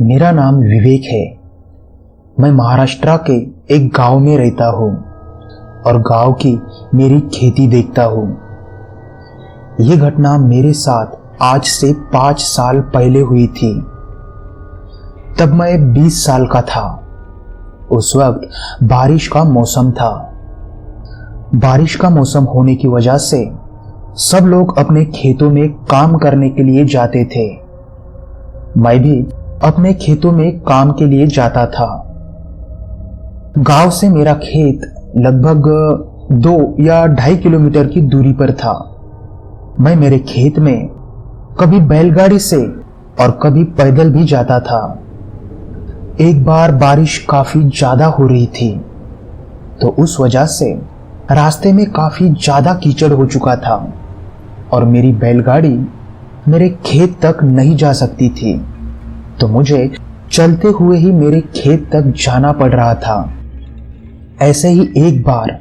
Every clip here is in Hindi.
मेरा नाम विवेक है। मैं महाराष्ट्र के एक गांव में रहता हूँ और गांव की मेरी खेती देखता हूँ। ये घटना मेरे साथ आज से 5 साल पहले हुई थी। तब मैं 20 साल का था। उस वक्त बारिश का मौसम था। बारिश का मौसम होने की वजह से सब लोग अपने खेतों में काम करने के लिए जाते थे। मैं भी अपने खेतों में काम के लिए जाता था। गांव से मेरा खेत लगभग 2 या 2.5 किलोमीटर की दूरी पर था। मैं मेरे खेत में कभी बैलगाड़ी से और कभी पैदल भी जाता था। एक बार बारिश काफी ज्यादा हो रही थी, तो उस वजह से रास्ते में काफी ज्यादा कीचड़ हो चुका था और मेरी बैलगाड़ी मेरे खेत तक नहीं जा सकती थी, तो मुझे चलते हुए ही मेरे खेत तक जाना पड़ रहा था। ऐसे ही एक बार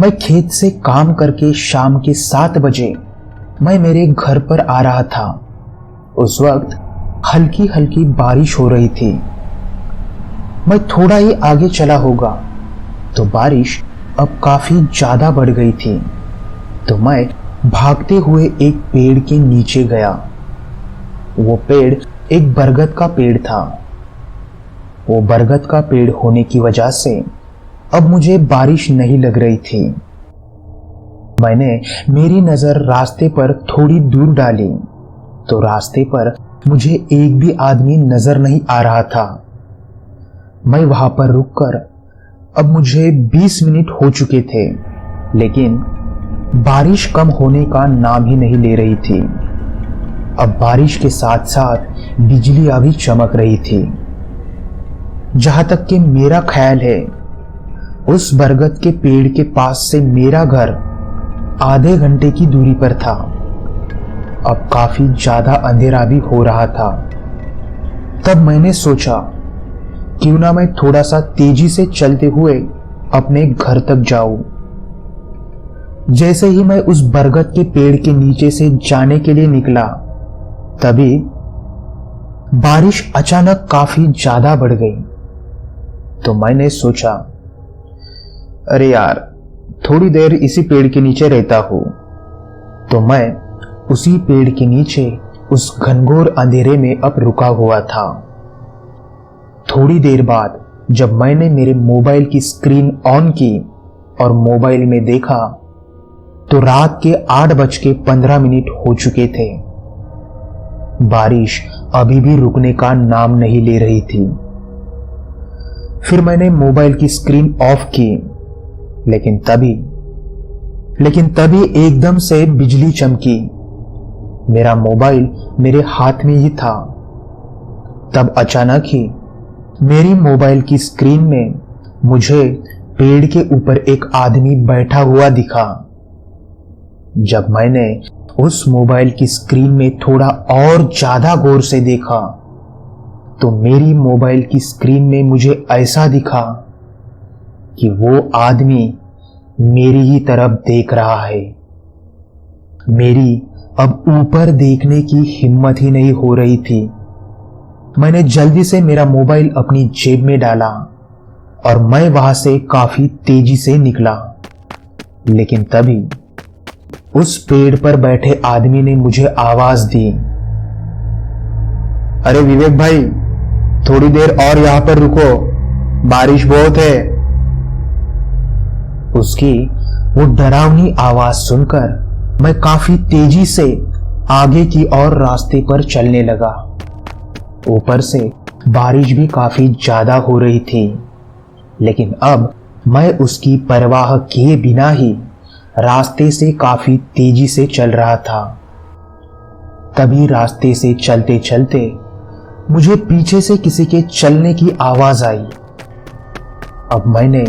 मैं खेत से काम करके शाम के 7 बजे मैं मेरे घर पर आ रहा था। उस वक्त हल्की हल्की बारिश हो रही थी। मैं थोड़ा ही आगे चला होगा तो बारिश अब काफी ज्यादा बढ़ गई थी, तो मैं भागते हुए एक पेड़ के नीचे गया। वो पेड़ एक बरगद का पेड़ था। वो बरगद का पेड़ होने की वजह से अब मुझे बारिश नहीं लग रही थी। मैंने मेरी नजर रास्ते पर थोड़ी दूर डाली तो रास्ते पर मुझे एक भी आदमी नजर नहीं आ रहा था। मैं वहां पर रुककर अब मुझे 20 मिनट हो चुके थे, लेकिन बारिश कम होने का नाम ही नहीं ले रही थी। अब बारिश के साथ साथ बिजलियां भी चमक रही थी। जहां तक कि मेरा ख्याल है, उस बरगद के पेड़ के पास से मेरा घर आधे घंटे की दूरी पर था। अब काफी ज्यादा अंधेरा भी हो रहा था। तब मैंने सोचा क्यों ना मैं थोड़ा सा तेजी से चलते हुए अपने घर तक जाऊं। जैसे ही मैं उस बरगद के पेड़ के नीचे से जाने के लिए निकला, तभी बारिश अचानक काफी ज्यादा बढ़ गई। तो मैंने सोचा, अरे यार, थोड़ी देर इसी पेड़ के नीचे रहता हूं। तो मैं उसी पेड़ के नीचे उस घनघोर अंधेरे में अब रुका हुआ था। थोड़ी देर बाद जब मैंने मेरे मोबाइल की स्क्रीन ऑन की और मोबाइल में देखा तो रात के 8:15 हो चुके थे। बारिश अभी भी रुकने का नाम नहीं ले रही थी। फिर मैंने मोबाइल की स्क्रीन ऑफ की, लेकिन तभी एकदम से बिजली चमकी। मेरा मोबाइल मेरे हाथ में ही था। तब अचानक ही मेरी मोबाइल की स्क्रीन में मुझे पेड़ के ऊपर एक आदमी बैठा हुआ दिखा। जब मैंने उस मोबाइल की स्क्रीन में थोड़ा और ज्यादा गौर से देखा तो मेरी मोबाइल की स्क्रीन में मुझे ऐसा दिखा कि वो आदमी मेरी ही तरफ देख रहा है। मेरी अब ऊपर देखने की हिम्मत ही नहीं हो रही थी। मैंने जल्दी से मेरा मोबाइल अपनी जेब में डाला और मैं वहां से काफी तेजी से निकला। लेकिन तभी उस पेड़ पर बैठे आदमी ने मुझे आवाज दी, अरे विवेक भाई, थोड़ी देर और यहां पर रुको, बारिश बहुत है। उसकी वो डरावनी आवाज सुनकर मैं काफी तेजी से आगे की ओर रास्ते पर चलने लगा। ऊपर से बारिश भी काफी ज्यादा हो रही थी, लेकिन अब मैं उसकी परवाह किए बिना ही रास्ते से काफी तेजी से चल रहा था। तभी रास्ते से चलते चलते मुझे पीछे से किसी के चलने की आवाज आई। अब मैंने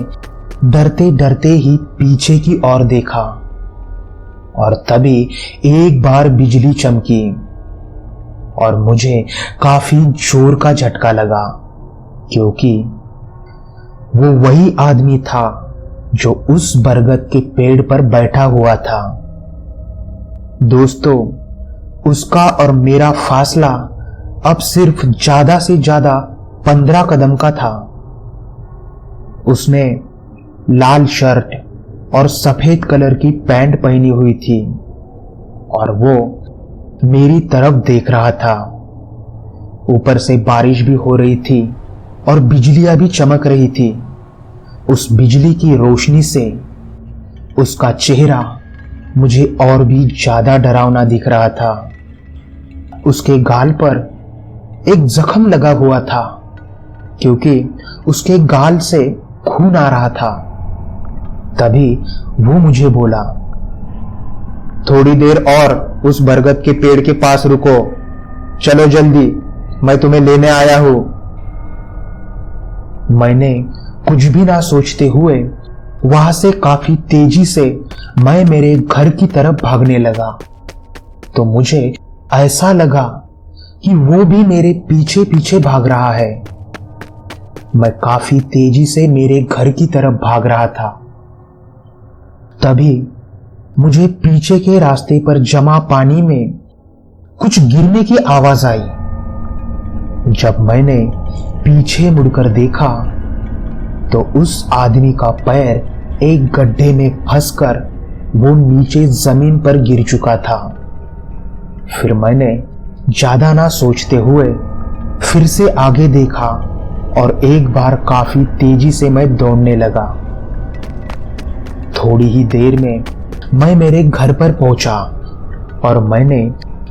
डरते डरते ही पीछे की ओर देखा और तभी एक बार बिजली चमकी और मुझे काफी जोर का झटका लगा, क्योंकि वो वही आदमी था जो उस बरगद के पेड़ पर बैठा हुआ था। दोस्तों, उसका और मेरा फासला अब सिर्फ ज्यादा से ज्यादा 15 कदम का था। उसने लाल शर्ट और सफेद कलर की पैंट पहनी हुई थी और वो मेरी तरफ देख रहा था। ऊपर से बारिश भी हो रही थी और बिजलियां भी चमक रही थी। उस बिजली की रोशनी से उसका चेहरा मुझे और भी ज्यादा डरावना दिख रहा था। उसके गाल पर एक जख्म लगा हुआ था क्योंकि उसके गाल से खून आ रहा था। तभी वो मुझे बोला, थोड़ी देर और उस बरगद के पेड़ के पास रुको, चलो जल्दी, मैं तुम्हें लेने आया हूं। मैंने कुछ भी ना सोचते हुए वहां से काफी तेजी से मैं मेरे घर की तरफ भागने लगा। तो मुझे ऐसा लगा कि वो भी मेरे पीछे पीछे भाग रहा है। मैं काफी तेजी से मेरे घर की तरफ भाग रहा था। तभी मुझे पीछे के रास्ते पर जमा पानी में कुछ गिरने की आवाज आई। जब मैंने पीछे मुड़कर देखा तो उस आदमी का पैर एक गड्ढे में फंसकर वो नीचे जमीन पर गिर चुका था। फिर मैंने ज्यादा ना सोचते हुए फिर से आगे देखा और एक बार काफी तेजी से मैं दौड़ने लगा। थोड़ी ही देर में मैं मेरे घर पर पहुंचा और मैंने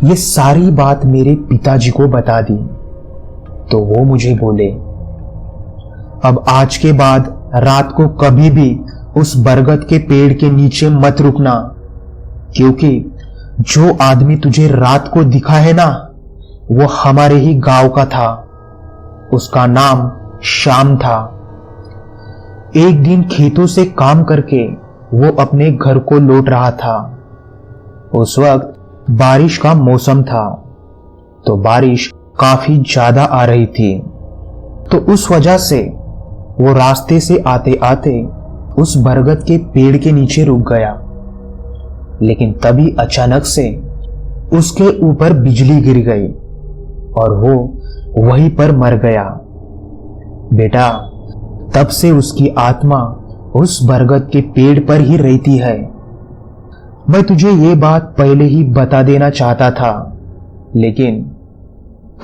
ये सारी बात मेरे पिताजी को बता दी। तो वो मुझे बोले, अब आज के बाद रात को कभी भी उस बरगद के पेड़ के नीचे मत रुकना, क्योंकि जो आदमी तुझे रात को दिखा है ना, वो हमारे ही गांव का था। उसका नाम श्याम था। एक दिन खेतों से काम करके वो अपने घर को लौट रहा था। उस वक्त बारिश का मौसम था, तो बारिश काफी ज्यादा आ रही थी। तो उस वजह से वो रास्ते से आते आते उस बरगद के पेड़ के नीचे रुक गया। लेकिन तभी अचानक से उसके ऊपर बिजली गिर गई और वो वहीं पर मर गया। बेटा, तब से उसकी आत्मा उस बरगद के पेड़ पर ही रहती है। मैं तुझे ये बात पहले ही बता देना चाहता था, लेकिन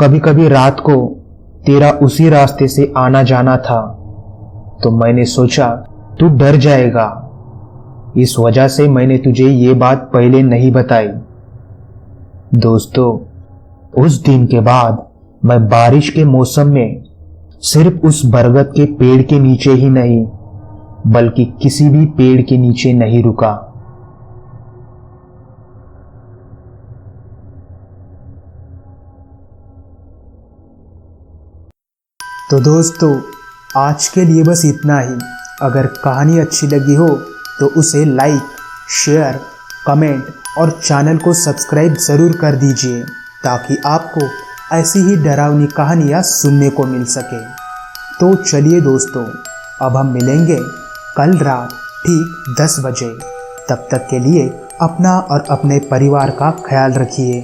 कभी कभी रात को तेरा उसी रास्ते से आना जाना था, तो मैंने सोचा तू डर जाएगा, इस वजह से मैंने तुझे ये बात पहले नहीं बताई। दोस्तों, उस दिन के बाद मैं बारिश के मौसम में सिर्फ उस बरगद के पेड़ के नीचे ही नहीं, बल्कि किसी भी पेड़ के नीचे नहीं रुका। तो दोस्तों, आज के लिए बस इतना ही। अगर कहानी अच्छी लगी हो तो उसे लाइक, शेयर, कमेंट और चैनल को सब्सक्राइब ज़रूर कर दीजिए, ताकि आपको ऐसी ही डरावनी कहानियाँ सुनने को मिल सके। तो चलिए दोस्तों, अब हम मिलेंगे कल रात ठीक 10 बजे। तब तक के लिए अपना और अपने परिवार का ख्याल रखिए।